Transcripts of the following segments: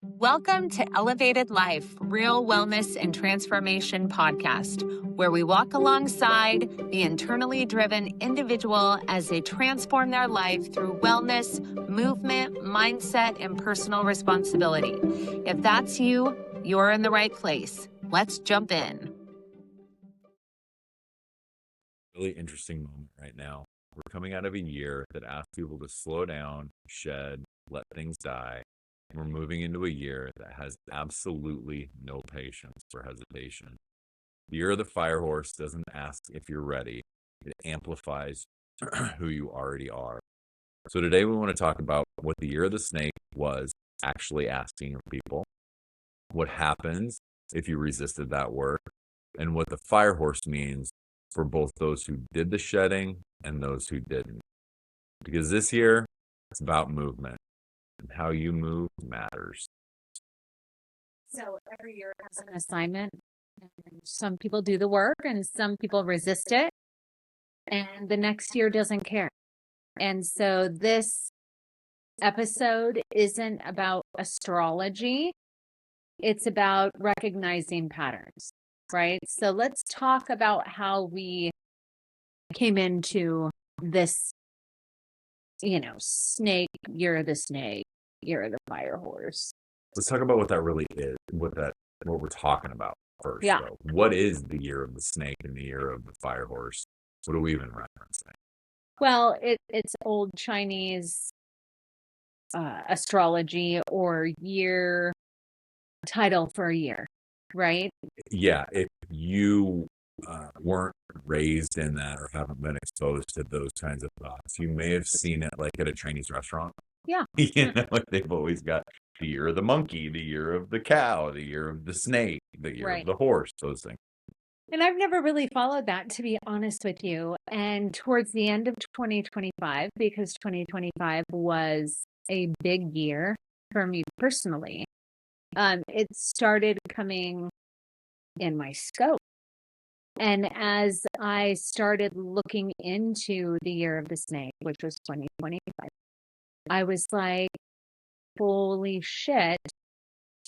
Welcome to Elevated Life, Real Wellness and Transformation podcast, where we walk alongside the internally driven individual as they transform their life through wellness, movement, mindset, and personal responsibility. If that's you, you're in the right place. Let's jump in. Really interesting moment right now. We're coming out of a year that asked people to slow down, shed, let things die. We're moving into a year that has absolutely no patience for hesitation. The year of the fire horse doesn't ask if you're ready. It amplifies who you already are. So today we want to talk about what the year of the snake was actually asking of people, what happens if you resisted that work, and what the fire horse means for both those who did the shedding and those who didn't. Because this year, it's about movement. And how you move matters. So every year has an assignment. And some people do the work and some people resist it. And the next year doesn't care. And so this episode isn't about astrology. It's about recognizing patterns, right? So let's talk about how we came into this, snake, year of the snake, year of the fire horse. Let's talk about what that really is, what we're talking about first. Yeah. Though. What is the year of the snake and the year of the fire horse? What are we even referencing? Well, it's old Chinese astrology or year title for a year, right? Yeah, if you weren't raised in that or haven't been exposed to those kinds of thoughts, you may have seen it like at a Chinese restaurant. Yeah. Like they've always got the year of the monkey, the year of the cow, the year of the snake, the year of the horse, those things. And I've never really followed that, to be honest with you. And towards the end of 2025, because 2025 was a big year for me personally, it started coming in my scope. And as I started looking into the year of the snake, which was 2025, I was like, holy shit,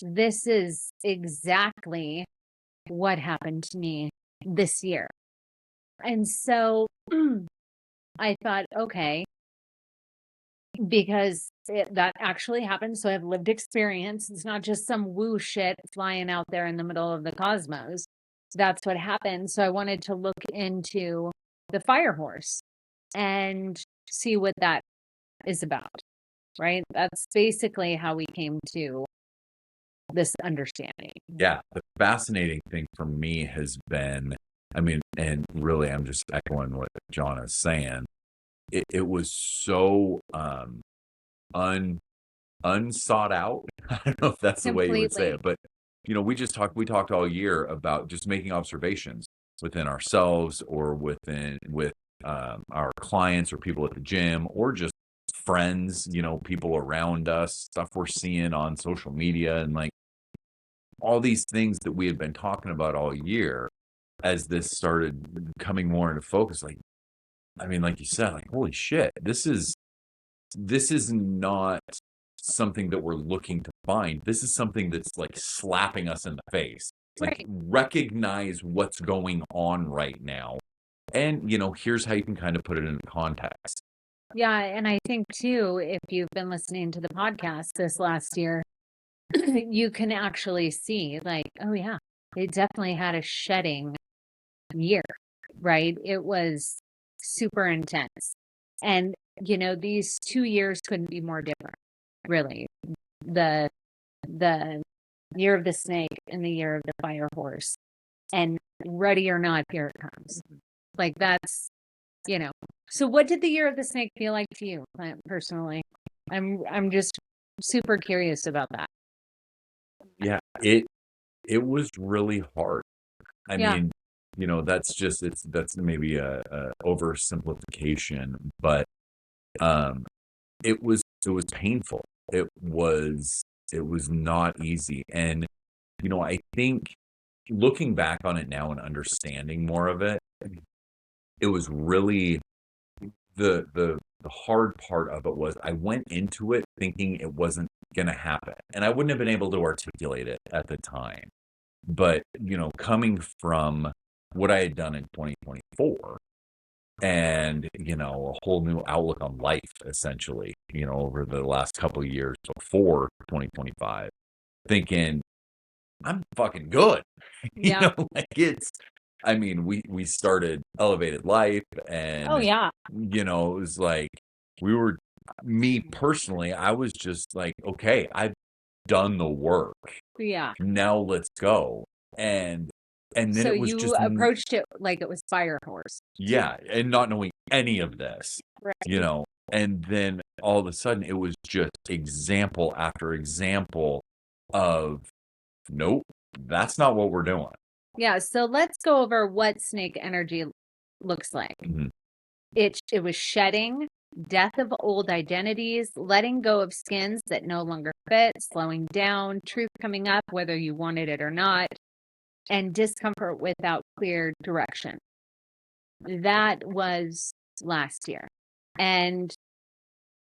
this is exactly what happened to me this year. And so I thought, okay, because that actually happened. So I have lived experience. It's not just some woo shit flying out there in the middle of the cosmos. That's what happened. So I wanted to look into the fire horse and see what that is about, right? That's basically how we came to this understanding. Yeah, the fascinating thing for me has been, and really I'm just echoing what Johnna's saying. It was so unsought out. I don't know if that's the way you would say it, but we talked all year about just making observations within ourselves or with our clients or people at the gym or just friends, people around us, stuff we're seeing on social media and like all these things that we had been talking about all year as this started coming more into focus. Like you said, like, holy shit, this is not something that we're looking to find. This is something that's like slapping us in the face. Like, recognize what's going on right now. And, here's how you can kind of put it into context. Yeah. And I think too, if you've been listening to the podcast this last year, you can actually see like, oh yeah, it definitely had a shedding year, right? It was super intense. And, these 2 years couldn't be more different, really. The year of the snake and the year of the fire horse. And ready or not, here it comes. Like that's, So what did the year of the snake feel like to you, Clint, personally? I'm just super curious about that. Yeah, it was really hard. I mean, that's maybe a oversimplification, but it was painful. It was not easy. And I think looking back on it now and understanding more of it, it was really the hard part of it was I went into it thinking it wasn't going to happen, and I wouldn't have been able to articulate it at the time. But, coming from what I had done in 2024 and, a whole new outlook on life, essentially, over the last couple of years before 2025, thinking I'm fucking good. Yeah. We started Elevated Life and, Oh, yeah. it was like me personally, I was just like, okay, I've done the work. Yeah. Now let's go. And then So it was you just, approached it like it was fire horse. yeah, and not knowing any of this, Right. and then all of a sudden it was just example after example of, nope, that's not what we're doing. Yeah. So let's go over what snake energy looks like. Mhm. It was shedding, death of old identities, letting go of skins that no longer fit, slowing down, truth coming up, whether you wanted it or not, and discomfort without clear direction. That was last year. And,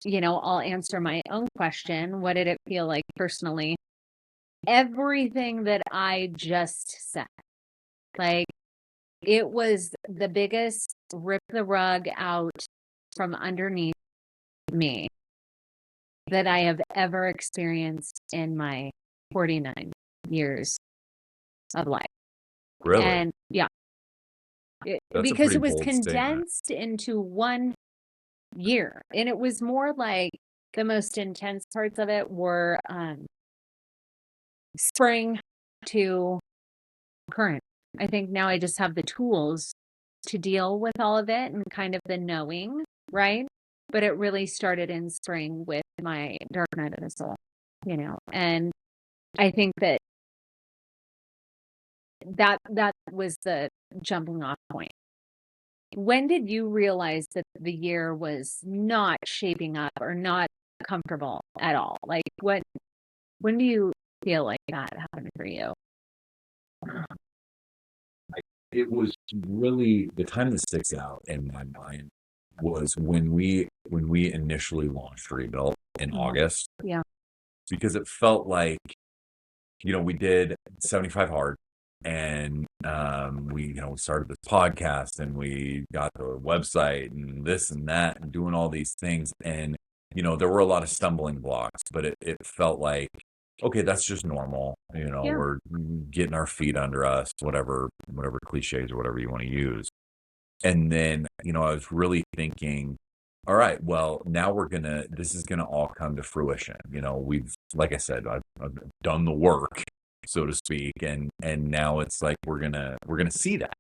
I'll answer my own question. What did it feel like personally? Everything that I just said, like, it was the biggest rip the rug out from underneath me that I have ever experienced in my 49 years of life. Really? And yeah, That's a because pretty it was bold statement. condensed into 1 year. And it was more like the most intense parts of it were spring to current. I think now I just have the tools to deal with all of it and kind of the knowing, right? But it really started in spring with my dark night of the soul, and I think that was the jumping off point. When did you realize that the year was not shaping up or not comfortable at all? Like when do you feel like that happened for you? It was really the time that sticks out in my mind was when we initially launched Rebuilt in August. Yeah. Because it felt like, we did 75 hard and we started this podcast and we got the website and this and that and doing all these things, and there were a lot of stumbling blocks, but it felt like, okay, that's just normal. Yeah. We're getting our feet under us, whatever cliches or whatever you want to use. And then, I was really thinking, all right, well, now this is gonna all come to fruition. We've, like I said, I've done the work, so to speak, and now it's like we're gonna see that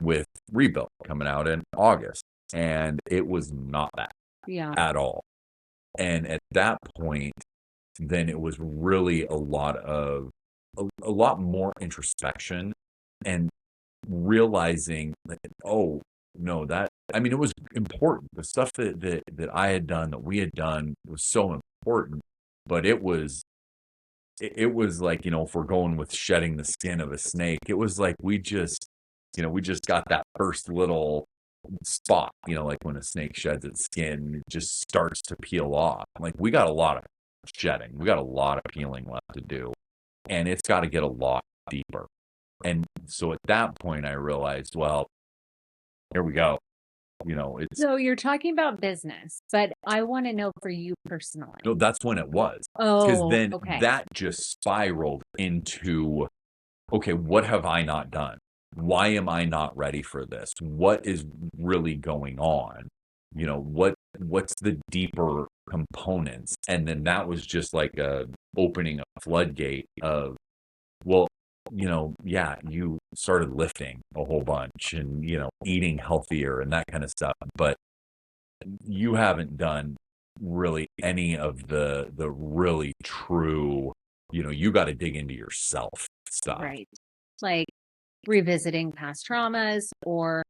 with Rebuilt coming out in August, and it was not that at all. And at that point, then it was really a lot more introspection and realizing that, oh no, it was important. The stuff that I had done, that we had done, was so important, but it was like, if we're going with shedding the skin of a snake, it was like we just got that first little spot, like when a snake sheds its skin, it just starts to peel off. Like, we got a lot of shedding, we got a lot of peeling left to do, and it's got to get a lot deeper. And so at that point I realized, well, here we go. So you're talking about business, but I want to know for you personally. No, that's when it was. Because then okay. that just spiraled into, okay, what have I not done? Why am I not ready for this? What is really going on? What's the deeper components? And then that was just like opening a floodgate of, well, yeah, you started lifting a whole bunch and, eating healthier and that kind of stuff, but you haven't done really any of the really true, you got to dig into yourself stuff. Right. Like revisiting past traumas or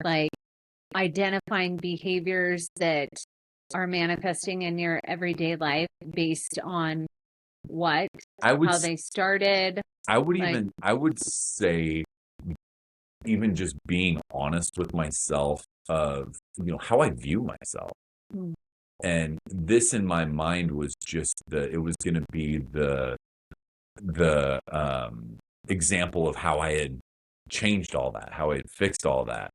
like identifying behaviors that are manifesting in your everyday life based on how they started. I would say even just being honest with myself of, how I view myself. Mm. And this in my mind was just it was going to be the example of how I had changed all that, how I had fixed all that.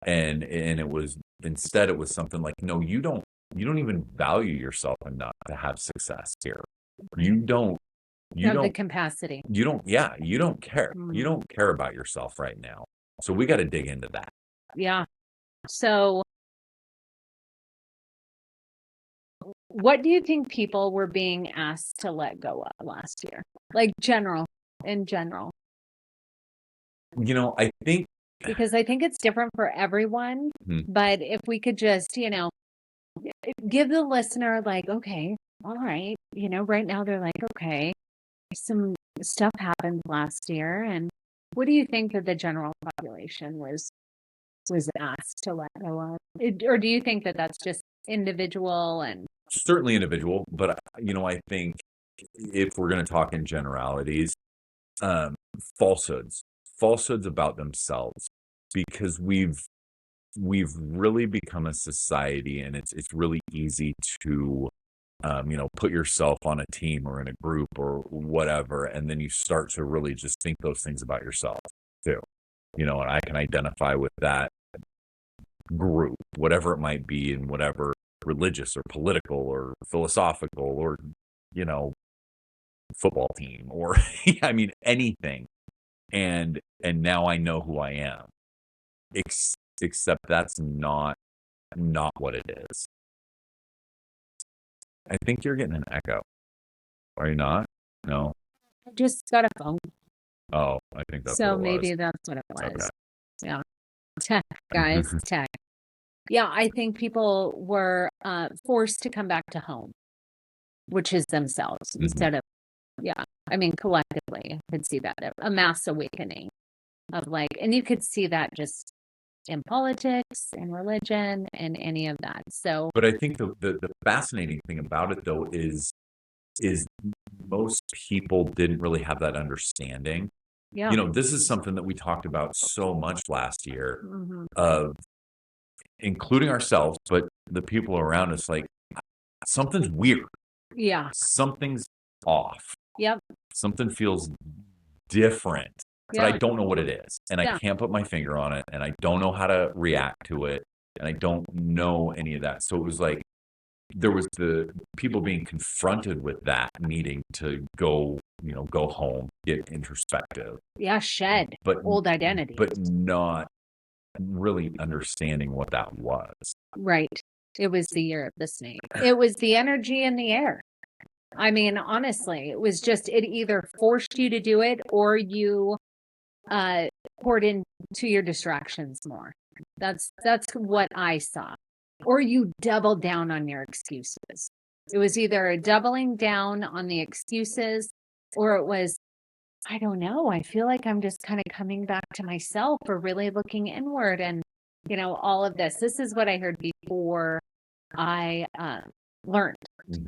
And it was, instead it was something like, no, you don't even value yourself enough to have success here. You don't have the capacity. You don't care. You Mm. don't care about yourself right now. So we got to dig into that. Yeah. So what do you think people were being asked to let go of last year? Like in general. I think, Because I think it's different for everyone, Mhm. but if we could just, give the listener like, okay, all right, right now they're like, okay, some stuff happened last year, and what do you think that the general population was asked to let go of? Or do you think that that's just individual and certainly individual, but I think if we're going to talk in generalities, falsehoods about themselves, because we've really become a society, and it's really easy to put yourself on a team or in a group or whatever, and then you start to really just think those things about yourself too. And I can identify with that group, whatever it might be, in whatever religious or political or philosophical or football team, or I mean anything. And now I know who I am. Except that's not what it is. I think you're getting an echo. Are you not? No. I just got a phone? Oh, I think that's So what it maybe was. that's what it was. Okay. Yeah. Tech, guys, tech. Yeah, I think people were forced to come back to home, which is themselves instead of, I mean, collectively, I could see that a mass awakening of and you could see that just in politics and religion and any of that. So, But I think the fascinating thing about it though is most people didn't really have that understanding. yeah. This is something that we talked about so much last year, Mm-hmm. of including ourselves, but the people around us, like, something's weird. Yeah. Something's off. Yep. Something feels different, but I don't know what it is. And I Yeah. can't put my finger on it, and I don't know how to react to it. And I don't know any of that. So it was like, there was the people being confronted with that, needing to go home, get introspective. Yeah. Shed old identity. But not really understanding what that was. Right. It was the year of the snake. It was the energy in the air. I mean, honestly, it was just, it either forced you to do it or you poured into your distractions more. That's what I saw. Or you doubled down on your excuses. It was either a doubling down on the excuses, or it was, I don't know, I feel like I'm just kind of coming back to myself, or really looking inward, and all of this. This is what I heard before I learned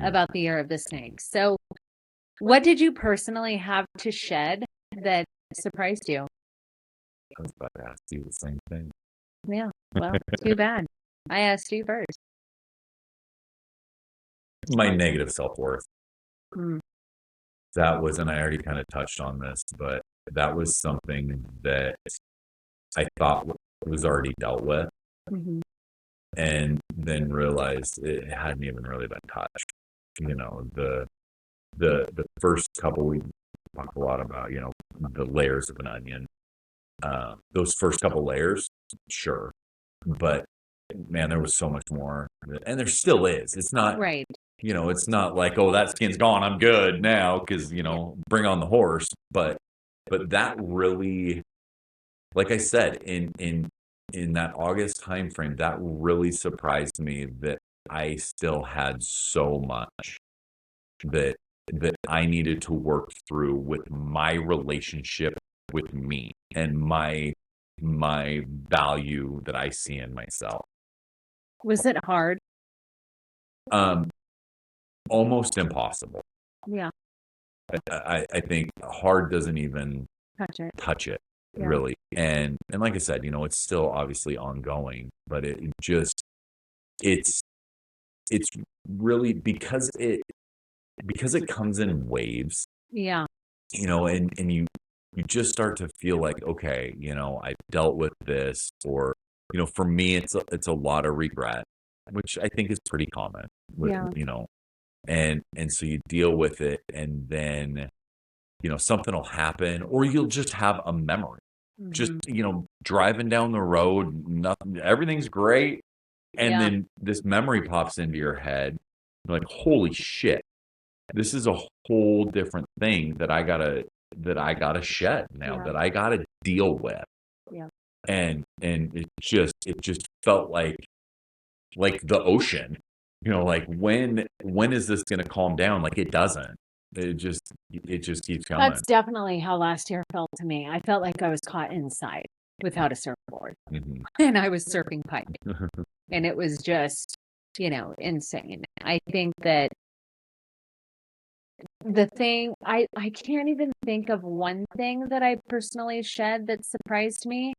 about the year of the snake. So what did you personally have to shed that surprised you? I was about to ask you the same thing. Yeah, well, too bad. I asked you first. My negative self-worth. Mm. That was, and I already kind of touched on this, but that was something that I thought was already dealt with. Mm-hmm. And then realized it hadn't even really been touched. The first couple, we talked a lot about, the layers of an onion. Those first couple layers, sure. But man, there was so much more. And there still is. It's not right. It's not like, oh, that skin's gone, I'm good now, because bring on the horse. But that really, like I said, in that August timeframe, that really surprised me, that I still had so much that I needed to work through with my relationship with me and my value that I see in myself. Was it hard? Almost impossible. Yeah. I think hard doesn't even Touch it. touch it. really. And like I said, it's still obviously ongoing, but it's really because it comes in waves, Yeah. and you just start to feel like, okay, I've dealt with this, or, for me, it's a lot of regret, which I think is pretty common, Yeah. and so you deal with it, and then, something will happen, or you'll just have a memory, just, driving down the road, nothing, everything's great. And Yeah. then this memory pops into your head, like, holy shit, this is a whole different thing that I gotta shed now, that I gotta deal with. Yeah. And it just felt like the ocean, like, when is this gonna calm down? Like, it doesn't. It just keeps coming. That's definitely how last year felt to me. I felt like I was caught inside without a surfboard Mhm. and I was surfing pipe. And it was just, insane. I think that the thing, I can't even think of one thing that I personally shed that surprised me.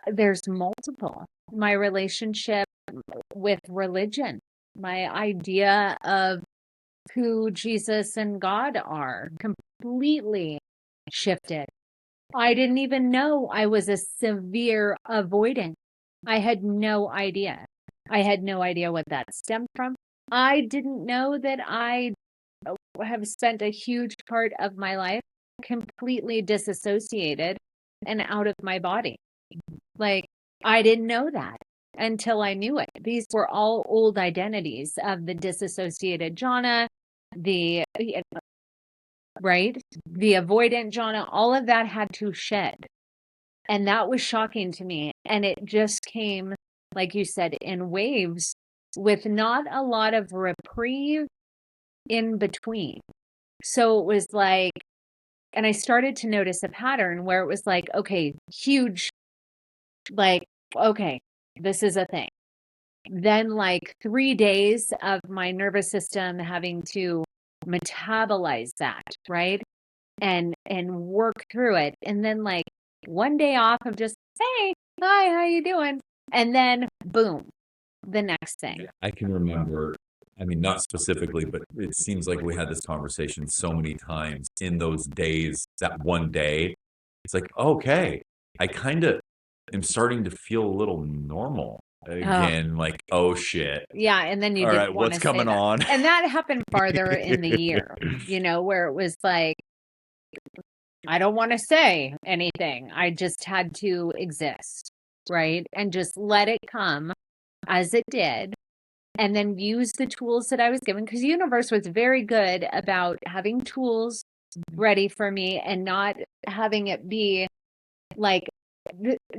There's multiple. My relationship with religion, my idea of who Jesus and God are completely shifted. I didn't even know I was a severe avoidant. I had no idea. I had no idea what that stemmed from. I didn't know that I have spent a huge part of my life completely disassociated and out of my body. Like, I didn't know that until I knew it. These were all old identities of the disassociated Johnna, the right, the avoidant Johnna, all of that had to shed. And that was shocking to me. And it just came, like you said, in waves with not a lot of reprieve in between. So it was like, and I started to notice a pattern where it was like, okay, huge, like, okay, this is a thing. Then, like, 3 days of my nervous system having to metabolize that, right? And work through it. And then, like, 1 day off of just, hey, hi, how you doing? And then boom, the next thing. I can remember, I mean, not specifically, but it seems like we had this conversation so many times in those days, that one day. It's like, okay, I kind of am starting to feel a little normal again. Like, oh shit. Yeah, and then you All didn't right, want what's to say coming that. on? And that happened farther in the year, where it was like, I don't want to say anything. I just had to exist, right? And just let it come as it did. And then use the tools that I was given, because the universe was very good about having tools ready for me and not having it be like,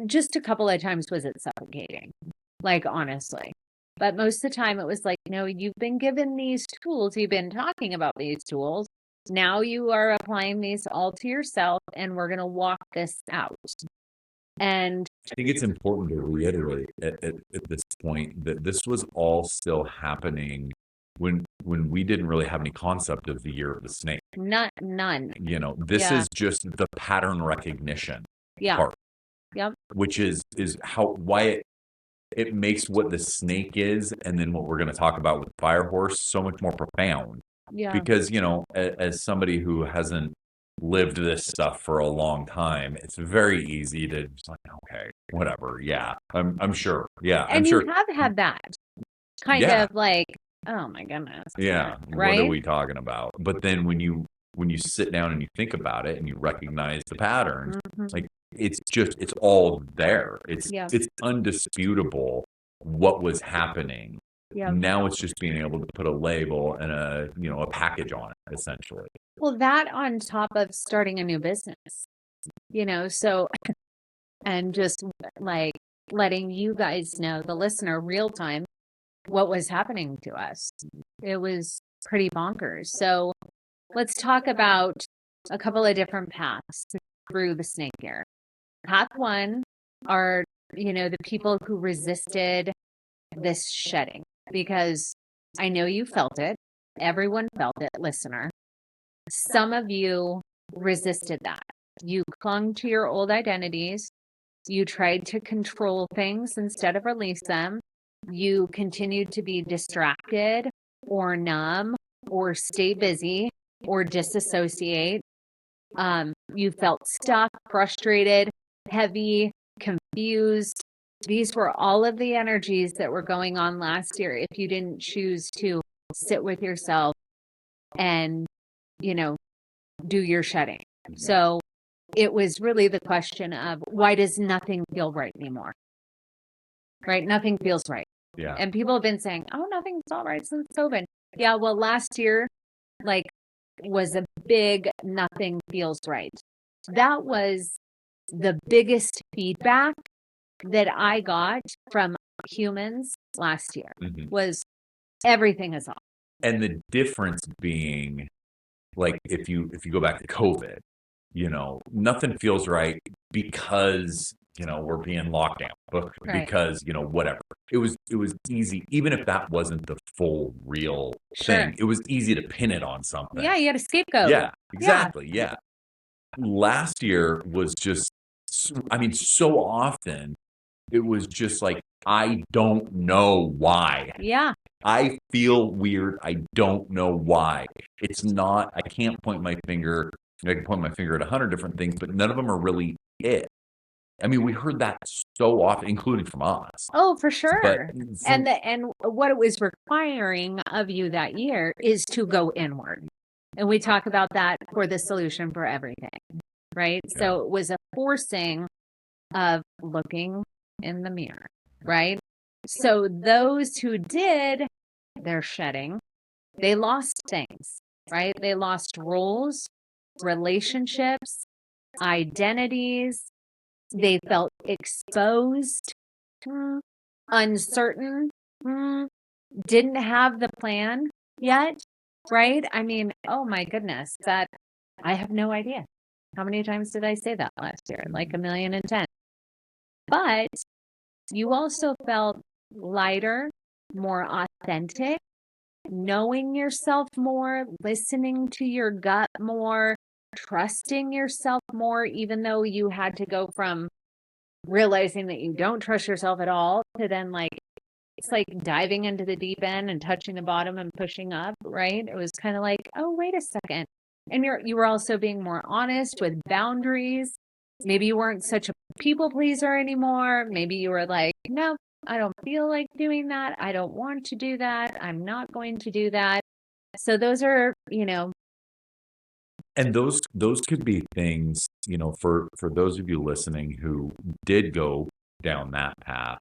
just a couple of times was it suffocating, like, honestly. But most of the time it was like, you've been given these tools, you've been talking about these tools. Now you are applying these all to yourself, and we're going to walk this out. And I think it's important to reiterate at this point that this was all still happening when we didn't really have any concept of the year of the snake. none. This is just the pattern recognition part, Yep. which is why it makes what the snake is, and then what we're going to talk about with fire horse, so much more profound. Yeah. Because, as somebody who hasn't lived this stuff for a long time, it's very easy to just like, okay, whatever. Yeah, I'm sure. Yeah, And I'm you sure. have had that kind of like, oh my goodness. Yeah. Right? What are we talking about? But then when you sit down and you think about it and you recognize the patterns, like, it's all there. It's undisputable what was happening. Yeah. Now it's just being able to put a label and a package on it, essentially. Well, that on top of starting a new business, so, and just like letting you guys know, the listener, real time, what was happening to us. It was pretty bonkers. So let's talk about a couple of different paths through the snake year. Path one are, the people who resisted this shedding, because I know you felt it. Everyone felt it, listener. Some of you resisted that. You clung to your old identities. You tried to control things instead of release them. You continued to be distracted or numb or stay busy or disassociate. You felt stuck, frustrated, heavy, confused. These were all of the energies that were going on last year if you didn't choose to sit with yourself and, do your shedding. So it was really the question of, why does nothing feel right anymore? Right? Nothing feels right. Yeah. And people have been saying, oh, nothing's all right since COVID. Yeah, well, last year, was a big nothing feels right. That was the biggest feedback that I got from humans last year was everything is off. And the difference being, like, if you go back to COVID, nothing feels right because we're being locked down, because whatever. It was easy, even if that wasn't the full real thing. It was easy to pin it on something. Yeah, you had a scapegoat. Yeah, exactly. Yeah. Last year was just, so often it was just like, I don't know why. Yeah. I feel weird. I don't know why. It's not, I can't point my finger. I can point my finger at 100 different things, but none of them are really it. We heard that so often, including from us. Oh, for sure. But and what it was requiring of you that year is to go inward. And we talk about that for the solution for everything, right? Yeah. So it was a forcing of looking in the mirror, right? So those who did their shedding, they lost things, right? They lost roles, relationships, identities. They felt exposed, uncertain, didn't have the plan yet, right? Oh my goodness, that I have no idea. How many times did I say that last year? Like 1,000,010. But you also felt lighter, more authentic, knowing yourself more, listening to your gut more, trusting yourself more, even though you had to go from realizing that you don't trust yourself at all to then it's like diving into the deep end and touching the bottom and pushing up, right? It was kind of like, oh, wait a second. And you were also being more honest with boundaries. Maybe you weren't such a people pleaser anymore. Maybe you were like, no, I don't feel like doing that. I don't want to do that. I'm not going to do that. So those are, And those could be things, for those of you listening who did go down that path,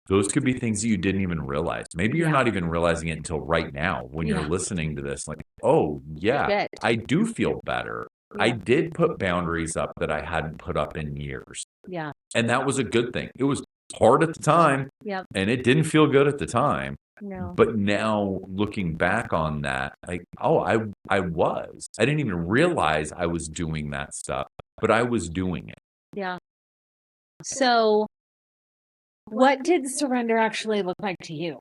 those could be things that you didn't even realize. Maybe you're not even realizing it until right now when you're listening to this. Like, oh, yeah, I do feel better. Yeah. I did put boundaries up that I hadn't put up in years. Yeah. And that was a good thing. It was hard at the time. Yep. And it didn't feel good at the time. No. But now looking back on that, like, oh, I didn't even realize I was doing that stuff, but I was doing it. Yeah. So what did surrender actually look like to you,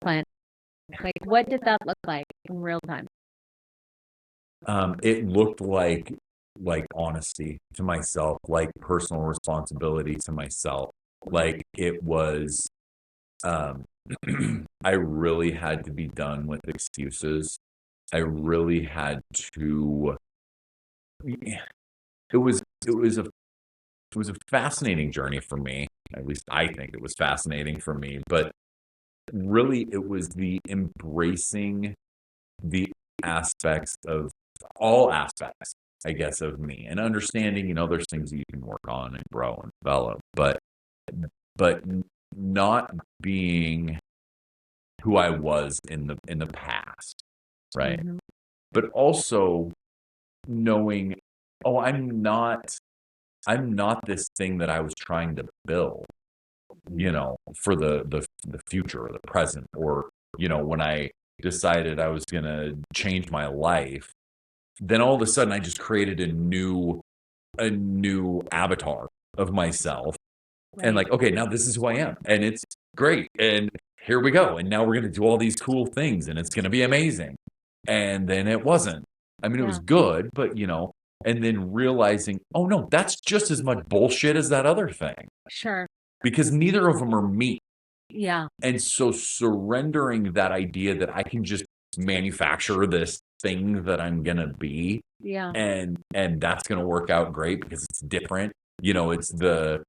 Clint? Like, what did that look like in real time? It looked like honesty to myself, like personal responsibility to myself. Like it was, I really had to be done with excuses. I really had to, it was a fascinating journey for me. At least I think it was fascinating for me, but really it was the embracing the aspects of all aspects, I guess, of me and understanding, there's things that you can work on and grow and develop, but not being who I was in the past. Right. Mm-hmm. But also knowing, oh, I'm not this thing that I was trying to build, for the future or the present, or, when I decided I was going to change my life, then all of a sudden I just created a new avatar of myself. Right. And like, okay, now this is who I am and it's great. And here we go. And now we're going to do all these cool things and it's going to be amazing. And then it wasn't. It was good, but and then realizing, oh no, that's just as much bullshit as that other thing. Sure. Because neither of them are me. Yeah. And so surrendering that idea that I can just manufacture this thing that I'm going to be, Yeah. and that's going to work out great because it's different. It's the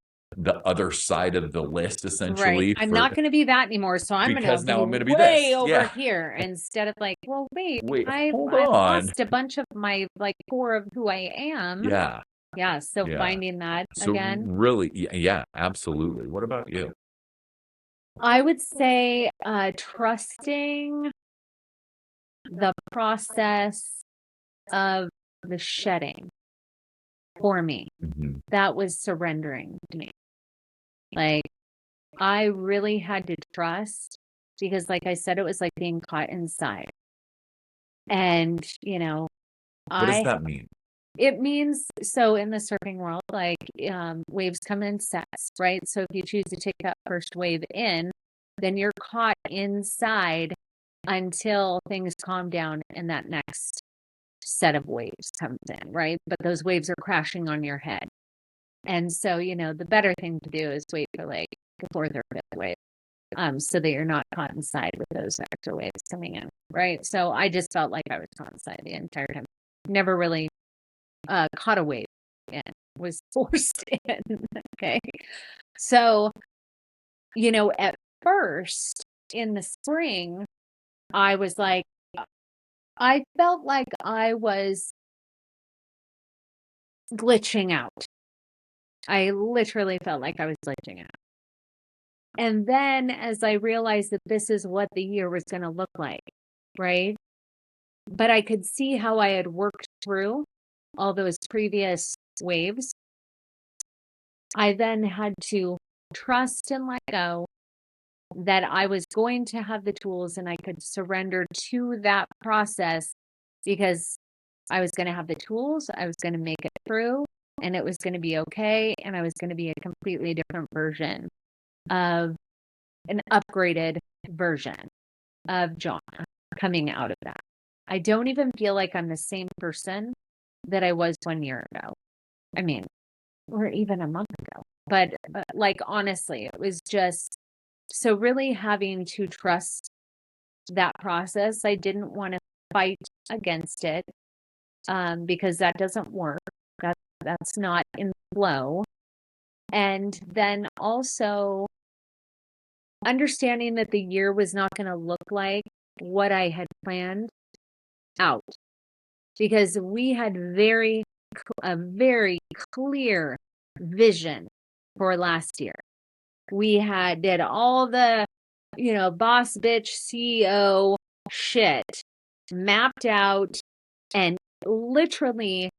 other side of the list, essentially. Right. I'm not going to be that anymore. So I'm going because to now I'm going to be way this. over Yeah. here instead of like, well, wait, Hold I on. lost a bunch of my like core of who I am. Yeah. Yeah. So Yeah. finding that So again. really, yeah, absolutely. What about you? I would say trusting the process of the shedding for me. Mhm. That was surrendering to me. Like I really had to trust because like I said, it was like being caught inside. And, What does that mean? it means so in the surfing world, like waves come in sets, right? So if you choose to take that first wave in, then you're caught inside until things calm down and that next set of waves comes in, right? But those waves are crashing on your head. And so, the better thing to do is wait for like the fourth or fifth wave, so that you're not caught inside with those extra waves coming in, right? So I just felt like I was caught inside the entire time. Never really caught a wave in, was forced in. Okay. So, at first in the spring, I was like, I felt like I was glitching out. I literally felt like I was glitching out. And then as I realized that this is what the year was going to look like, right? But I could see how I had worked through all those previous waves. I then had to trust and let go that I was going to have the tools and I could surrender to that process because I was going to have the tools, I was going to make it through, and it was going to be okay. And I was going to be a completely different version of an upgraded version of Johnna coming out of that. I don't even feel like I'm the same person that I was 1 year ago. I mean, or even a month ago. But like, honestly, it was just so really having to trust that process. I didn't want to fight against it because that doesn't work. That's not in flow. And then also understanding that the year was not going to look like what I had planned out because we had a very clear vision for last year. We did all the, boss bitch CEO shit mapped out and literally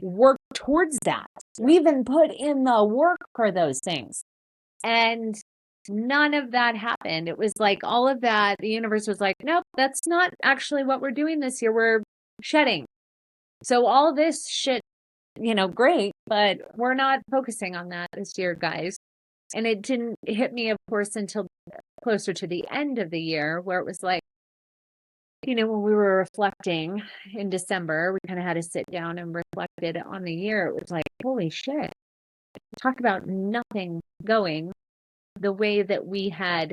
worked towards that. We even put in the work for those things. And none of that happened. It was like all of that, the universe was like, nope, that's not actually what we're doing this year. We're shedding. So all this shit, great, but we're not focusing on that this year, guys. And it didn't hit me, of course, until closer to the end of the year where it was like, when we were reflecting in December, we kind of had to sit down and reflected on the year. It was like, holy shit. Talk about nothing going the way that we had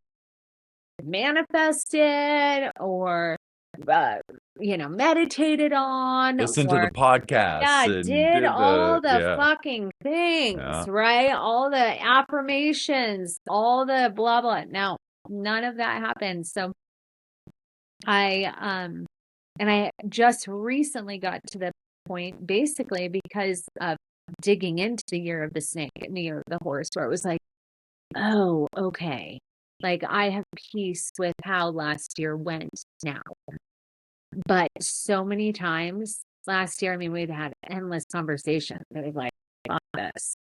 manifested or meditated on. Listen to the podcasts. Yeah, did all the yeah. fucking things, Yeah. right? All the affirmations, all the blah blah. Now, none of that happened. So I just recently got to the point basically because of digging into the year of the snake and the year of the horse, where it was like, oh, okay. Like I have peace with how last year went now. But so many times last year, I mean, we've had endless conversations that was like, fuck this.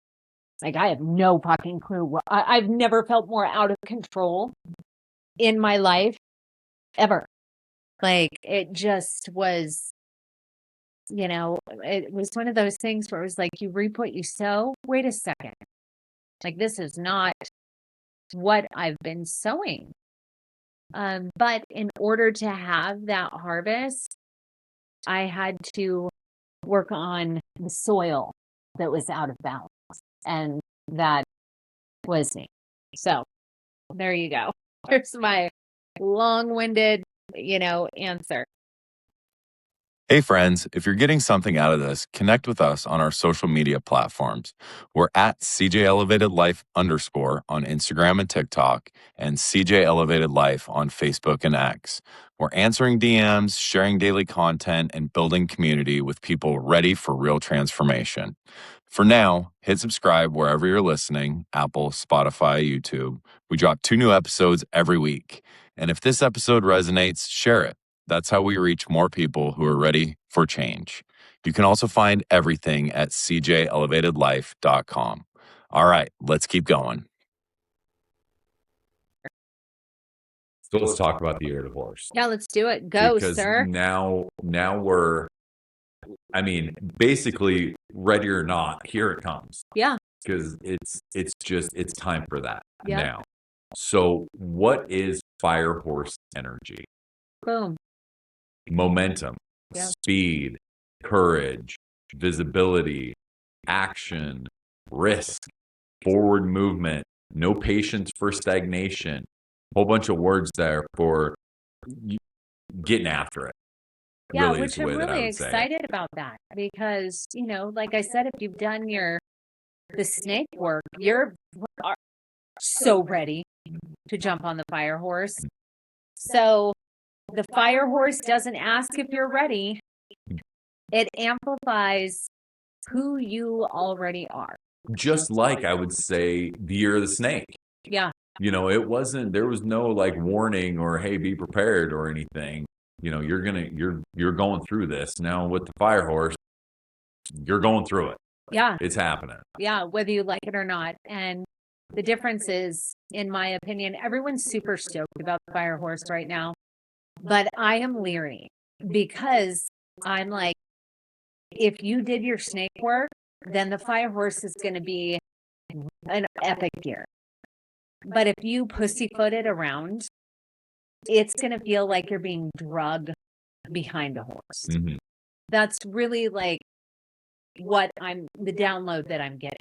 Like I have no fucking clue. I've never felt more out of control in my life ever. Like it just was, it was one of those things where it was like, you reap what you sow. Wait a second. Like this is not what I've been sowing. But in order to have that harvest, I had to work on the soil that was out of balance. And that was me. So there you go. There's my long-winded, answer. Hey friends, if you're getting something out of this, connect with us on our social media platforms. We're at CJ Elevated Life _ on Instagram and TikTok, and CJ Elevated Life on Facebook and X. We're answering DMs, sharing daily content, and building community with people ready for real transformation. For now, hit subscribe wherever you're listening, Apple, Spotify, YouTube. We drop 2 new episodes every week. And if this episode resonates, share it. That's how we reach more people who are ready for change. You can also find everything at cjelevatedlife.com. All right, let's keep going. So let's talk about the year of the horse. Yeah, let's do it. Go, because sir. Now we're, basically ready or not, here it comes. Yeah. Because it's time for that Yeah. now. So what is fire horse energy? Boom. Momentum, Yeah. speed, courage, visibility, action, risk, forward movement, no patience for stagnation. Whole bunch of words there for getting after it. Yeah, Really is which the I'm way that I really would say it. excited about that because, like I said, if you've done the snake work, you're so ready to jump on the fire horse. So the fire horse doesn't ask if you're ready. It amplifies who you already are. Just like I would say the year of the snake. Yeah. It wasn't, there was no like warning or, hey, be prepared or anything. You're going through this. Now with the fire horse, you're going through it. Yeah. It's happening. Yeah, whether you like it or not. And the difference is, in my opinion, everyone's super stoked about the fire horse right now. But I am leery because I'm like, if you did your snake work, then the fire horse is going to be an epic year. But if you pussyfooted around, it's going to feel like you're being drugged behind a horse. Mm-hmm. That's really like the download that I'm getting,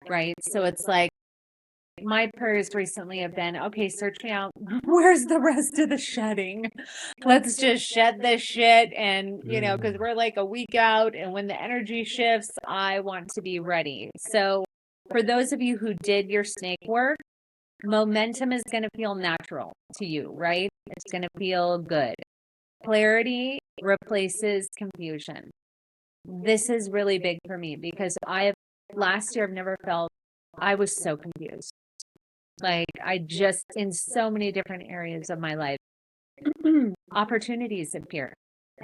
right? So it's like, my prayers recently have been, okay, search me out. Where's the rest of the shedding? Let's just shed this shit. And, because we're like a week out, and when the energy shifts, I want to be ready. So for those of you who did your snake work, momentum is going to feel natural to you, right? It's going to feel good. Clarity replaces confusion. This is really big for me because last year I've never felt, I was so confused. Like in so many different areas of my life, opportunities appear,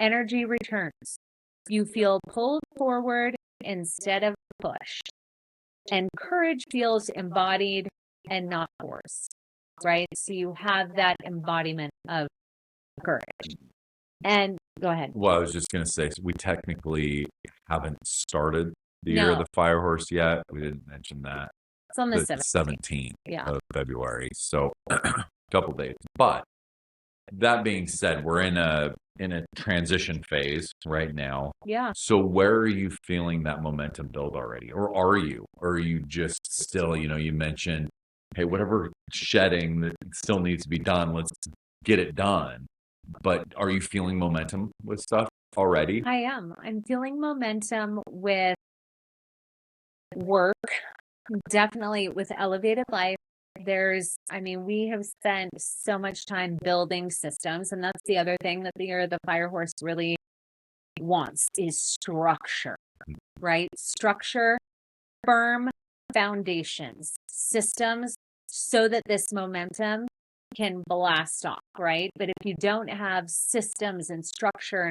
energy returns. You feel pulled forward instead of pushed, and courage feels embodied and not forced, right? So you have that embodiment of courage. And go ahead. Well, I was just going to say, so we technically haven't started the year of the fire horse yet. We didn't mention that. It's on the 17th Yeah. of February. So a couple days. But that being said, we're in a transition phase right now. Yeah. So where are you feeling that momentum build already? Or are you? Or are you just still, you mentioned, hey, whatever shedding that still needs to be done, let's get it done. But are you feeling momentum with stuff already? I am. I'm feeling momentum with work, definitely with Elevated Life. We have spent so much time building systems, and that's the other thing that the year of the fire horse really wants is structure, right? Structure, firm foundations, systems, so that this momentum can blast off, right? But if you don't have systems and structure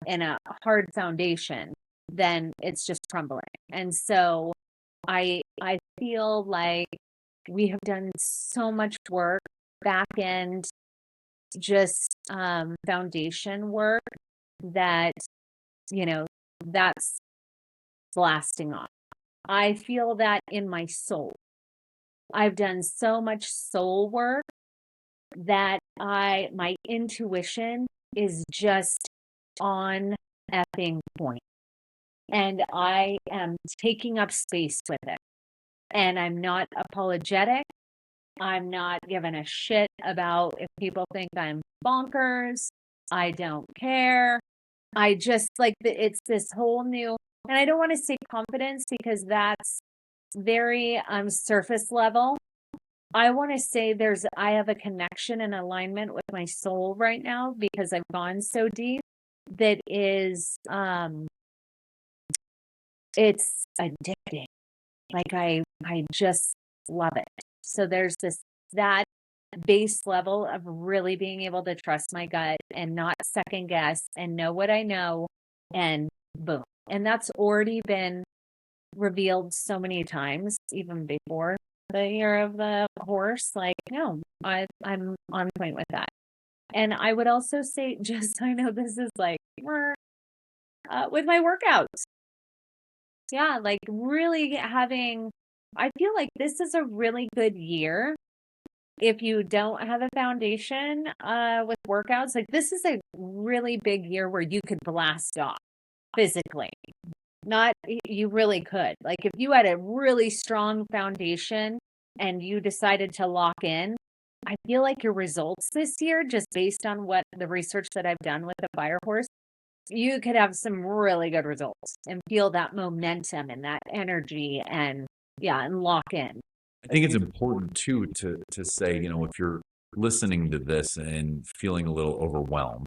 and a hard foundation, then it's just crumbling. And so I feel like we have done so much work, back end, just foundation work that, that's blasting off. I feel that in my soul. I've done so much soul work that my intuition is just on effing point. and I am taking up space with it. And I'm not apologetic. I'm not giving a shit about if people think I'm bonkers. I don't care. I just like it's this whole new, and I don't want to say confidence because that's very surface level. I want to say I have a connection and alignment with my soul right now because I've gone so deep that is it's addicting. Like I just love it. So there's that base level of really being able to trust my gut and not second guess and know what I know, and boom. And that's already been revealed so many times, even before the year of the horse. Like, no, I'm on point with that. And I would also say, just so I know this is like, with my workouts. Yeah, like really I feel like this is a really good year if you don't have a foundation with workouts. Like this is a really big year where you could blast off physically. You really could. Like if you had a really strong foundation and you decided to lock in, I feel like your results this year, just based on what the research that I've done with the fire horse, you could have some really good results and feel that momentum and that energy and lock in. I think it's important too to say, if you're listening to this and feeling a little overwhelmed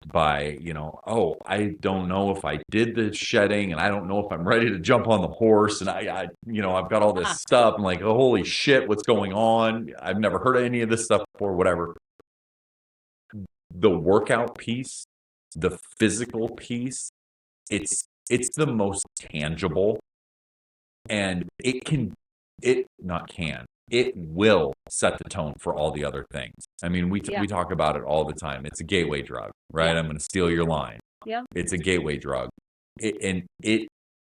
by, oh, I don't know if I did the shedding and I don't know if I'm ready to jump on the horse and I've got all this stuff. I'm like, oh, holy shit, what's going on? I've never heard of any of this stuff before, whatever. The workout piece, the physical piece, it's the most tangible, and it will set the tone for all the other things. I mean, we talk about it all the time. It's a gateway drug, right? I'm going to steal your line. Yeah. It's a gateway drug. It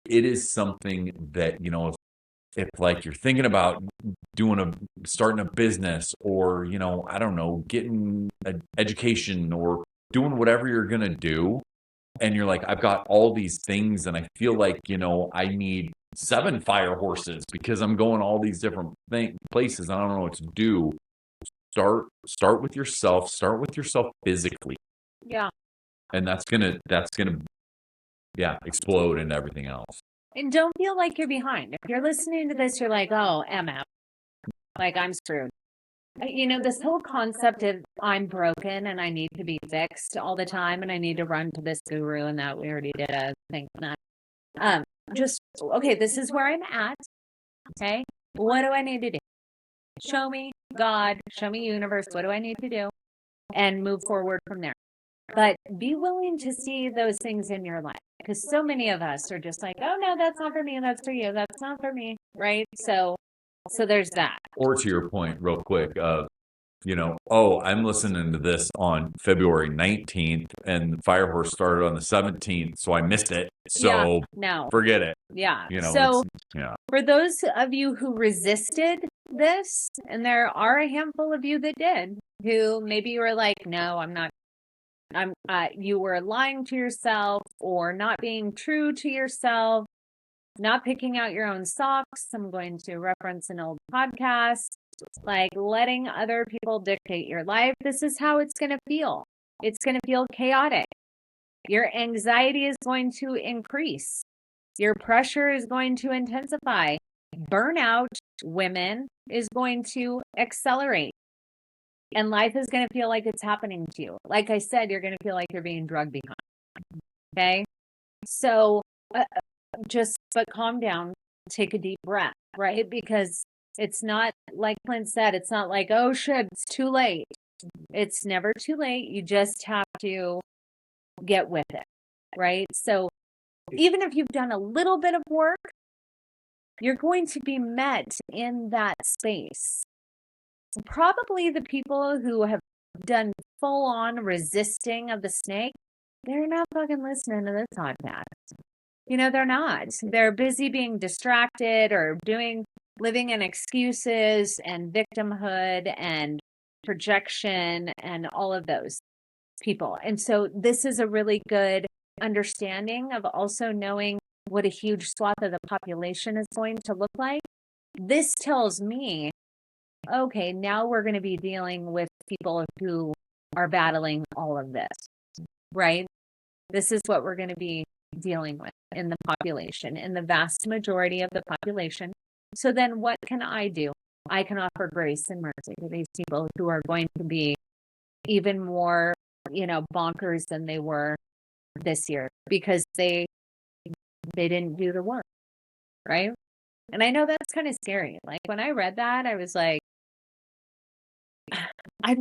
is something that, if like you're thinking about starting a business or, I don't know, getting an education or doing whatever you're going to do, and you're like, I've got all these things and I feel like, I need 7 fire horses because I'm going all these different places. I don't know what to do. Start with yourself. Start with yourself physically. Yeah. And that's gonna explode into everything else. And don't feel like you're behind. If you're listening to this, you're like, oh, MF, like I'm screwed. This whole concept of I'm broken and I need to be fixed all the time and I need to run to this guru and that we already did a thing on that. Okay, this is where I'm at. Okay. What do I need to do? Show me God, show me universe. What do I need to do? And move forward from there. But be willing to see those things in your life because so many of us are just like, oh no, that's not for me. That's for you. That's not for me. Right. So there's that. Or to your point real quick, oh, I'm listening to this on February 19th and Firehorse started on the 17th, so I missed it. So forget it. Yeah. So for those of you who resisted this, and there are a handful of you that did, who maybe you were like, no, I'm not. You were lying to yourself or not being true to yourself, not picking out your own socks. I'm going to reference an old podcast, like letting other people dictate your life. This is how it's going to feel. It's going to feel chaotic. Your anxiety is going to increase. Your pressure is going to intensify. Burnout, women, is going to accelerate. And life is going to feel like it's happening to you. Like I said, you're going to feel like you're being drugged behind. Okay? So but calm down, take a deep breath, right? Because it's not like Clint said, it's not like, oh shit, it's too late. It's never too late. You just have to get with it, right? So even if you've done a little bit of work, you're going to be met in that space. Probably the people who have done full on resisting of the snake, they're not fucking listening to this podcast. They're not. They're busy being distracted or living in excuses and victimhood and projection and all of those people. And so this is a really good understanding of also knowing what a huge swath of the population is going to look like, this tells me, okay, now we're going to be dealing with people who are battling all of this, right? This is what we're going to be dealing with in the population, in the vast majority of the population. So then what can I do? I can offer grace and mercy to these people who are going to be even more, bonkers than they were this year because they didn't do the work, right? And I know that's kind of scary. Like when I read that, I was like, I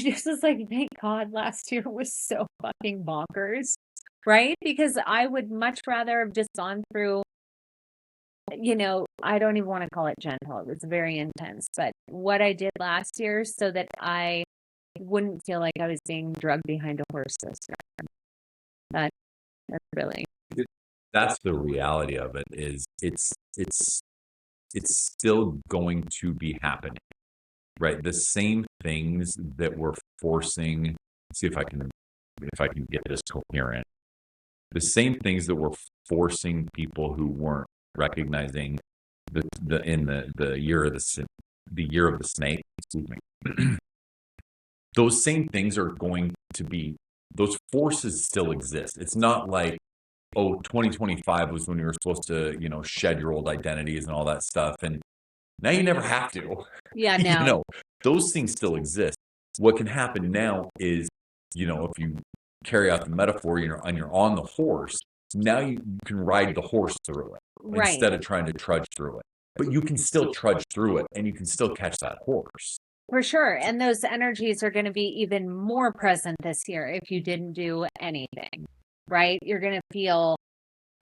just was like, thank God last year was so fucking bonkers, right? Because I would much rather have just gone through, I don't even want to call it gentle. It was very intense, but what I did last year so that I wouldn't feel like I was being drugged behind a horse this year. That's really. That's the reality of it is it's still going to be happening, right? The same things that we're forcing, see if I can get this coherent. The same things that we're forcing people who weren't recognizing the year of the snake, excuse me. Those same things are going to be, those forces still exist. It's not like, 2025 was when you were supposed to, shed your old identities and all that stuff. And now you never have to. Yeah, no. Those things still exist. What can happen now is, if you carry out the metaphor, and you're on the horse, now you can ride the horse through it instead of trying to trudge through it. But you can still trudge through it and you can still catch that horse. For sure. And those energies are going to be even more present this year if you didn't do anything, right? You're going to feel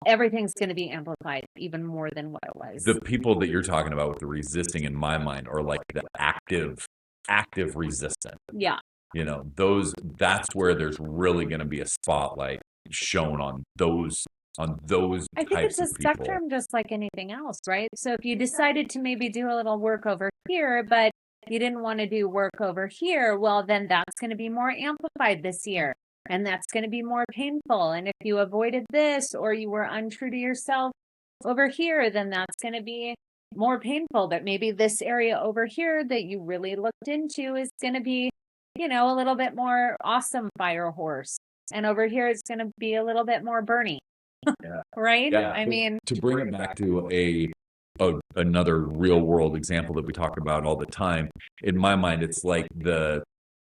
everything's going to be amplified even more than what it was. The people that you're talking about with the resisting in my mind are like the active resistant. Yeah. That's where there's really going to be a spotlight shown on those I think it's a spectrum just like anything else, right? So if you decided to maybe do a little work over here, but you didn't want to do work over here, well, then that's going to be more amplified this year. And that's going to be more painful. And if you avoided this or you were untrue to yourself over here, then that's going to be more painful. But maybe this area over here that you really looked into is going to be, a little bit more awesome fire horse. And over here, it's going to be a little bit more Bernie. Yeah. Right? Yeah. I mean, to bring it back to another real world example that we talk about all the time, in my mind, it's like the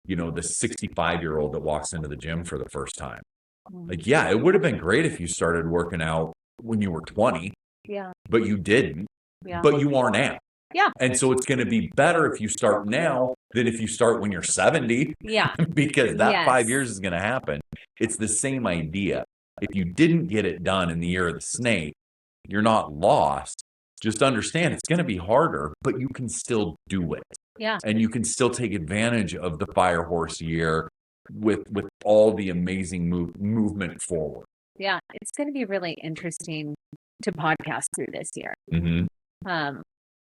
65-year-old that walks into the gym for the first time. Like, yeah, it would have been great if you started working out when you were 20. Yeah. But you didn't. Yeah. But you are now. Yeah. And so it's going to be better if you start now than if you start when you're 70. Yeah. Because that 5 years is going to happen. It's the same idea. If you didn't get it done in the year of the snake, you're not lost. Just understand it's going to be harder, but you can still do it. Yeah. And you can still take advantage of the fire horse year with all the amazing movement forward. Yeah. It's going to be really interesting to podcast through this year. Mm-hmm.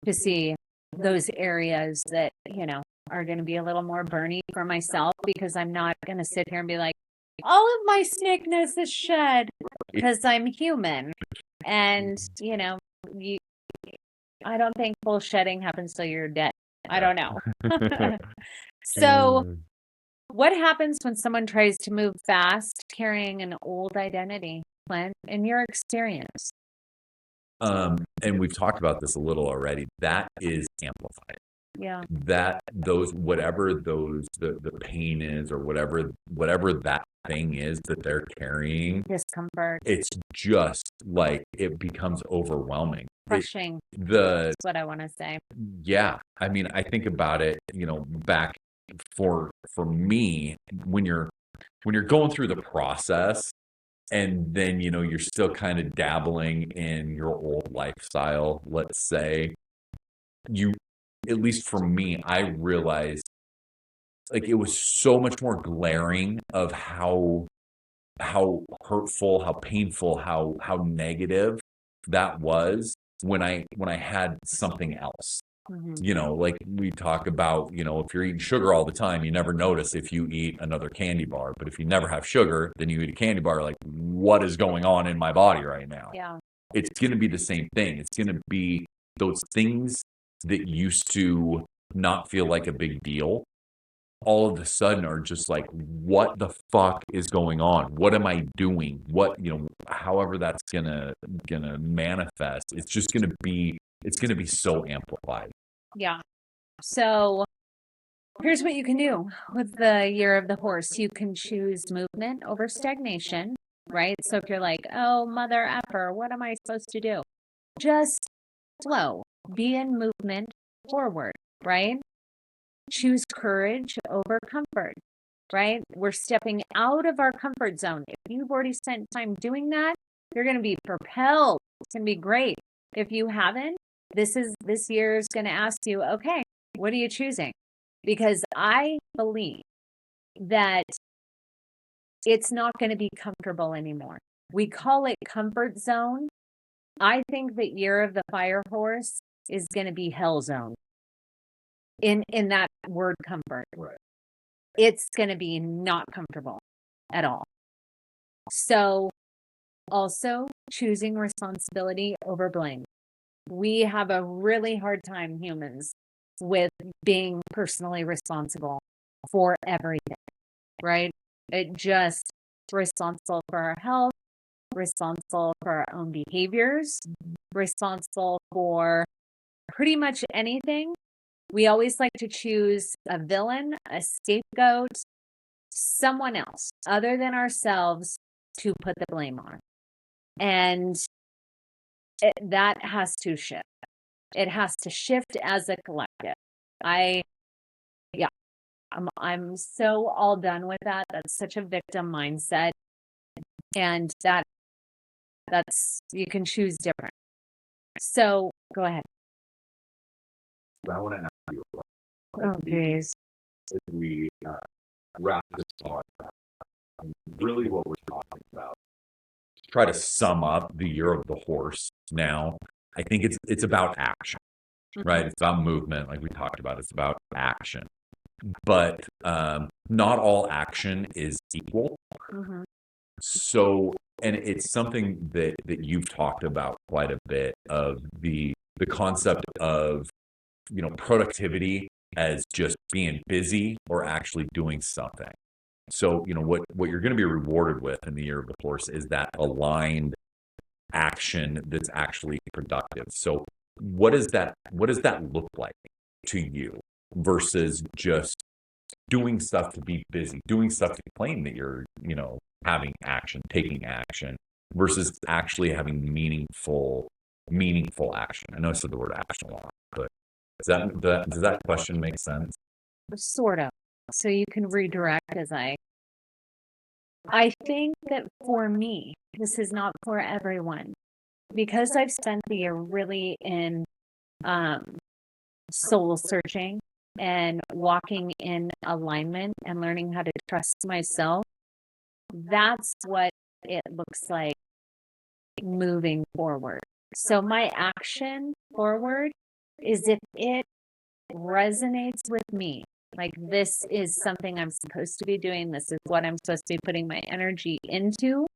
To see those areas that, are going to be a little more Bernie for myself, because I'm not going to sit here and be like, all of my snakeness is shed, because I'm human. And, I don't think full shedding happens till you're dead. I don't know. So what happens when someone tries to move fast carrying an old identity, Clint, in your experience? And we've talked about this a little already. That is amplified. Yeah. The pain is, or whatever that thing is that they're carrying, discomfort. It's just like it becomes overwhelming. Crushing. That's what I want to say. Yeah. I mean, I think about it, back for me, when you're going through the process, and then, you're still kind of dabbling in your old lifestyle, let's say, at least for me, I realized like it was so much more glaring of how hurtful, how painful, how negative that was when I had something else. You know, like we talk about, you know, if you're eating sugar all the time, you never notice if you eat another candy bar. But if you never have sugar, then you eat a candy bar, like, what is going on in my body right now? Yeah. It's going to be the same thing. It's going to be those things that used to not feel like a big deal all of a sudden are just like, what the fuck is going on? What am I doing? What, you know, however that's gonna manifest, it's gonna be so amplified. Yeah. So here's what you can do with the year of the horse. You can choose movement over stagnation, right? So if you're like, oh, mother effer, what am I supposed to do? Just flow, be in movement forward, right? Choose courage over comfort, right? We're stepping out of our comfort zone. If you've already spent time doing that, you're going to be propelled. It's going to be great. If you haven't, this year is going to ask you, okay, what are you choosing? Because I believe that it's not going to be comfortable anymore. We call it comfort zone. I think that year of the fire horse is going to be hell zone in that word comfort. Right. It's going to be not comfortable at all. So also choosing responsibility over blame. We have a really hard time, humans, with being personally responsible for everything, right? It just responsible for our health, responsible for our own behaviors, responsible for pretty much anything. We always like to choose a villain, a scapegoat, someone else other than ourselves to put the blame on. And that has to shift. It has to shift as a collective. I'm so all done with that. That's such a victim mindset. And that's, you can choose different. So go ahead. I want to ask you, Oh, geez. as we wrap this talk, really what we're talking about, to try to sum up the year of the horse now, I think it's about action, right? It's about movement, like we talked about. It's about action. But not all action is equal. Mm-hmm. So, and it's something that you've talked about quite a bit, of the concept of, you know, productivity as just being busy or actually doing something. So, you know, what you're going to be rewarded with in the year of the horse is that aligned action that's actually productive. So what does that look like to you versus just doing stuff to be busy, doing stuff to claim that you're, you know, having action, taking action, versus actually having meaningful action? I know I said the word action a lot, but does that question make sense? Sort of. So you can redirect as I think that for me, this is not for everyone, because I've spent the year really in soul searching and walking in alignment and learning how to trust myself. That's what it looks like moving forward. So my action forward is if it resonates with me, like this is something I'm supposed to be doing, this is what I'm supposed to be putting my energy into,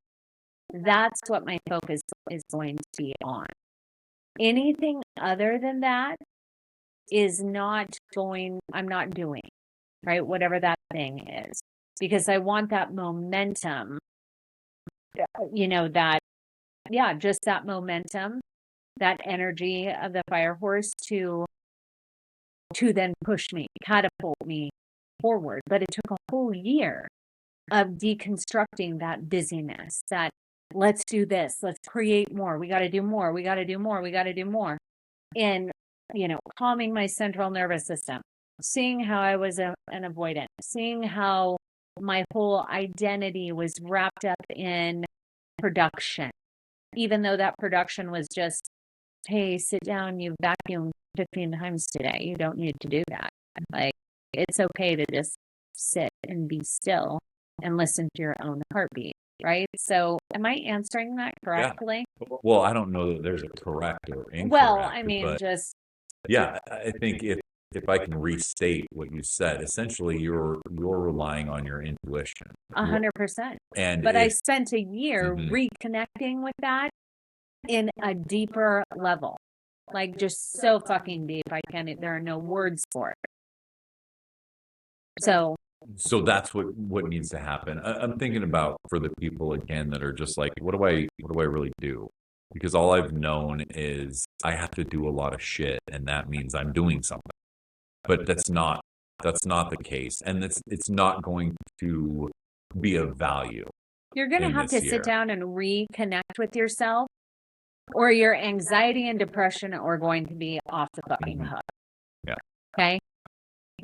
that's what my focus is going to be on. Anything other than that is not going, I'm not doing, right? Whatever that thing is, because I want that momentum, you know, that, yeah, just that momentum, that energy of the fire horse to then push me, catapult me forward. But it took a whole year of deconstructing that busyness, that let's do this, let's create more, we got to do more, we got to do more, we got to do more. And, you know, calming my central nervous system, seeing how I was an avoidant, seeing how my whole identity was wrapped up in production, even though that production was just, hey, sit down, you've vacuumed 15 times today, you don't need to do that. Like, it's okay to just sit and be still and listen to your own heartbeat, right? So am I answering that correctly? Yeah. Well, I don't know that there's a correct or incorrect. Well, I mean, but just Yeah, I think if I can restate what you said, essentially you're relying on your intuition. 100%. And But I spent a year Mhm. reconnecting with that in a deeper level, like just so fucking deep. There are no words for it. So that's what needs to happen. I'm thinking about for the people again that are just like, what do I really do? Because all I've known is I have to do a lot of shit, and that means I'm doing something. But that's not the case, and it's not going to be of value. you're going to in have this to year. sit down and reconnect with yourself, or your anxiety and depression are going to be off the fucking hook. Yeah. Okay.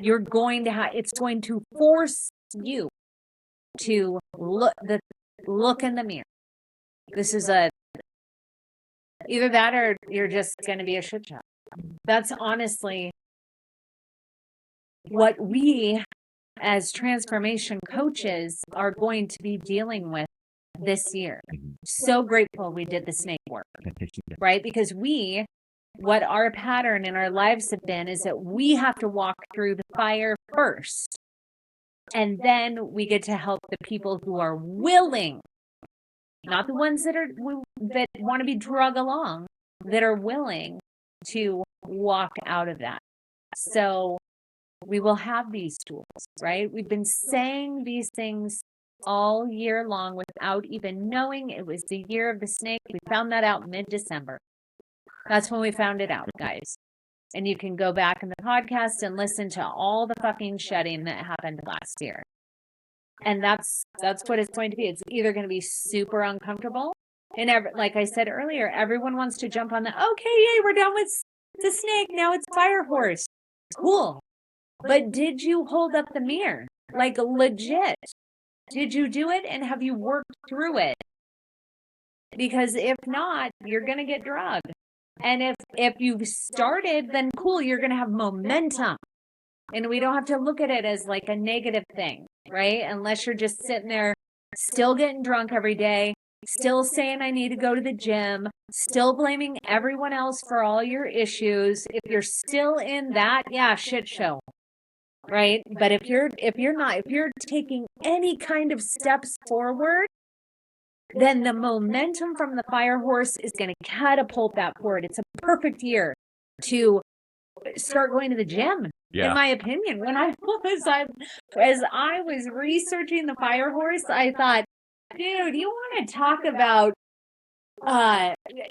You're going to it's going to force you to look in the mirror. This is either that or you're just going to be a shit show. That's honestly what we as transformation coaches are going to be dealing with this year. So grateful we did the snake work, right? Because what our pattern in our lives have been is that we have to walk through the fire first. And then we get to help the people who are willing, not the ones that want to be drug along, that are willing to walk out of that. So we will have these tools, right? We've been saying these things all year long without even knowing it was the year of the snake. We found that out mid-December. That's when we found it out, guys. And you can go back in the podcast and listen to all the fucking shedding that happened last year. And that's what it's going to be. It's either going to be super uncomfortable. And like I said earlier, everyone wants to jump on okay, yay, we're done with the snake. Now it's fire horse. Cool. But did you hold up the mirror? Like legit. Did you do it? And have you worked through it? Because if not, you're going to get drugged. And if you've started, then cool, you're going to have momentum. And we don't have to look at it as like a negative thing, right? Unless you're just sitting there still getting drunk every day, still saying I need to go to the gym, still blaming everyone else for all your issues. If you're still in that, yeah, shit show. Right? But if you're taking any kind of steps forward, then the momentum from the fire horse is going to catapult that forward. It's a perfect year to start going to the gym. Yeah. In my opinion, as I was researching the fire horse, I thought, dude, you want to talk about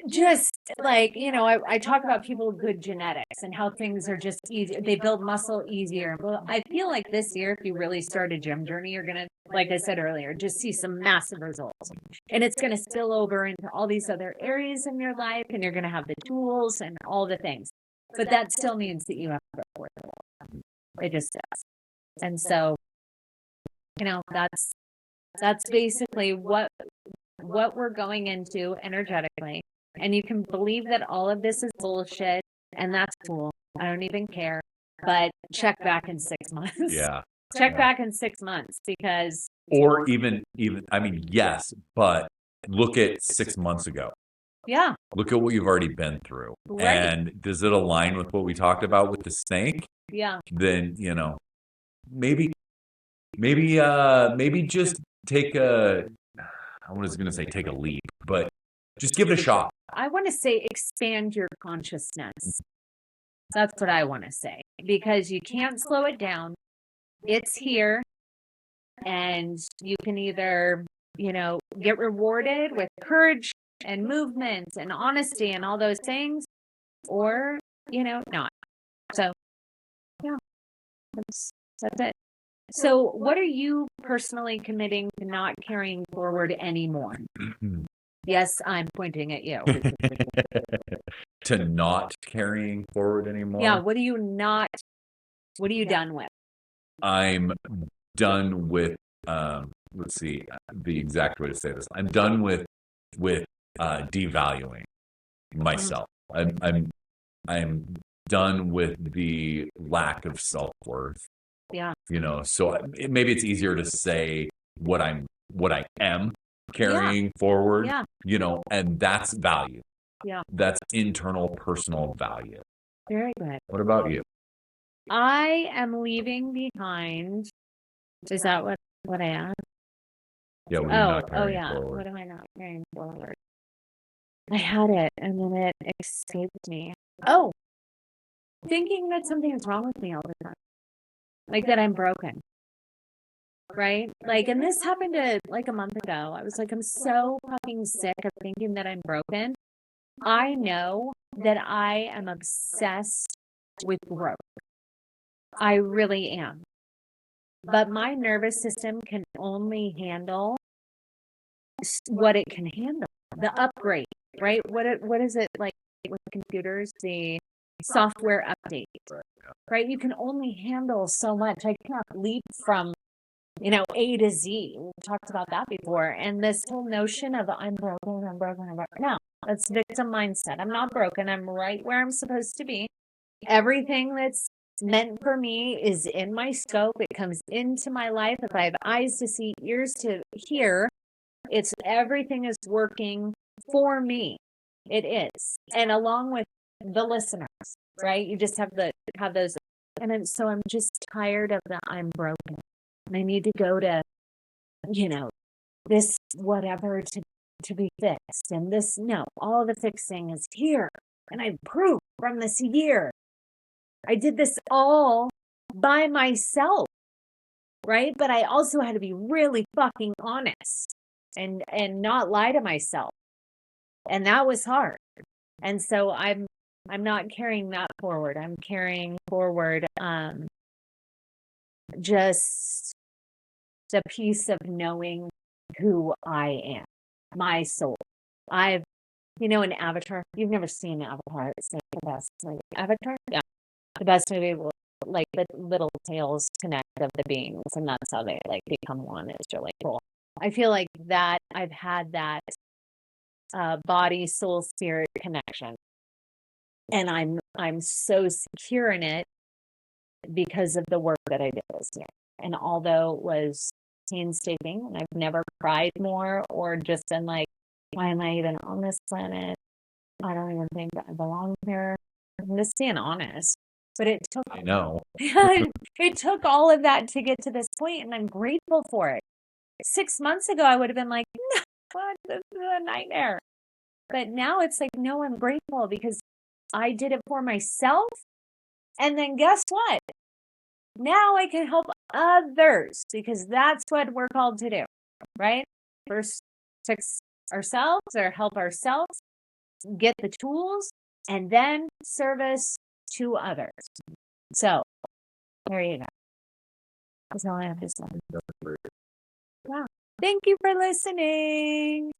just like, I talk about people with good genetics and how things are just easy. They build muscle easier. Well, I feel like this year, if you really start a gym journey, you're going to, like I said earlier, just see some massive results. And it's going to spill over into all these other areas in your life, and you're going to have the tools and all the things. But that still means that you have to go for it. It just does. And so, that's basically what we're going into energetically. And you can believe that all of this is bullshit, and that's cool. I don't even care. But check back in 6 months. Yeah. Check back in 6 months, because or even I mean, yes, but look at 6 months ago. Yeah. Look at what you've already been through. Right. And does it align with what we talked about with the snake? Yeah. Then, maybe just take I was going to say take a leap, but just give it a shot. I want to say expand your consciousness. That's what I want to say, because you can't slow it down. It's here, and you can either, get rewarded with courage and movement and honesty and all those things, or, not. So, yeah, that's it. So what are you personally committing to not carrying forward anymore? Yes, I'm pointing at you. To not carrying forward anymore? Yeah, what are you done with? I'm done with, let's see, the exact way to say this. I'm done with devaluing myself. I'm done with the lack of self-worth. Yeah. So maybe it's easier to say what I am carrying forward, and that's value. Yeah. That's internal personal value. Very good. What about you? I am leaving behind. Is that what I asked? Yeah, what are you not Oh carrying yeah. forward? What am I not carrying forward? I had it and then it escaped me. Oh, thinking that something's wrong with me all the time. Like that I'm broken. Right? Like, and this happened like a month ago. I was like, I'm so fucking sick of thinking that I'm broken. I know that I am obsessed with growth. I really am. But my nervous system can only handle what it can handle. The upgrade, right? What is it like with computers? The software update, right? You can only handle so much. I cannot leap from A to Z. We talked about that before. And this whole notion of I'm broken, I'm broken, I'm broken. No, that's victim mindset. I'm not broken. I'm right where I'm supposed to be. Everything that's meant for me is in my scope. It comes into my life. If I have eyes to see, ears to hear, everything is working for me. It is. And along with the listeners, right? You just have those. And so I'm just tired of the I'm broken. And I need to go to, this whatever to be fixed. And this, no, all the fixing is here. And I prove from this year. I did this all by myself, right? But I also had to be really fucking honest and not lie to myself. And that was hard. And so I'm not carrying that forward. I'm carrying forward just the piece of knowing who I am, my soul. An Avatar. You've never seen Avatar. It's like the best movie. Avatar? Yeah. The best movie, like the little tails connect of the beings, and that's how they like become one. It's really cool. I feel like that I've had that body, soul, spirit connection. And I'm so secure in it because of the work that I did this year. And although it was painstaking, and I've never cried more or just been like, why am I even on this planet? I don't even think I belong here. I'm just being honest. But it took it took all of that to get to this point, and I'm grateful for it. 6 months ago, I would have been like, no, what? This is a nightmare. But now it's like, no, I'm grateful because I did it for myself. And then guess what? Now I can help others because that's what we're called to do, right? First, fix ourselves or help ourselves, get the tools, and then service to others. So there you go. That's all I have to say. Wow. Thank you for listening.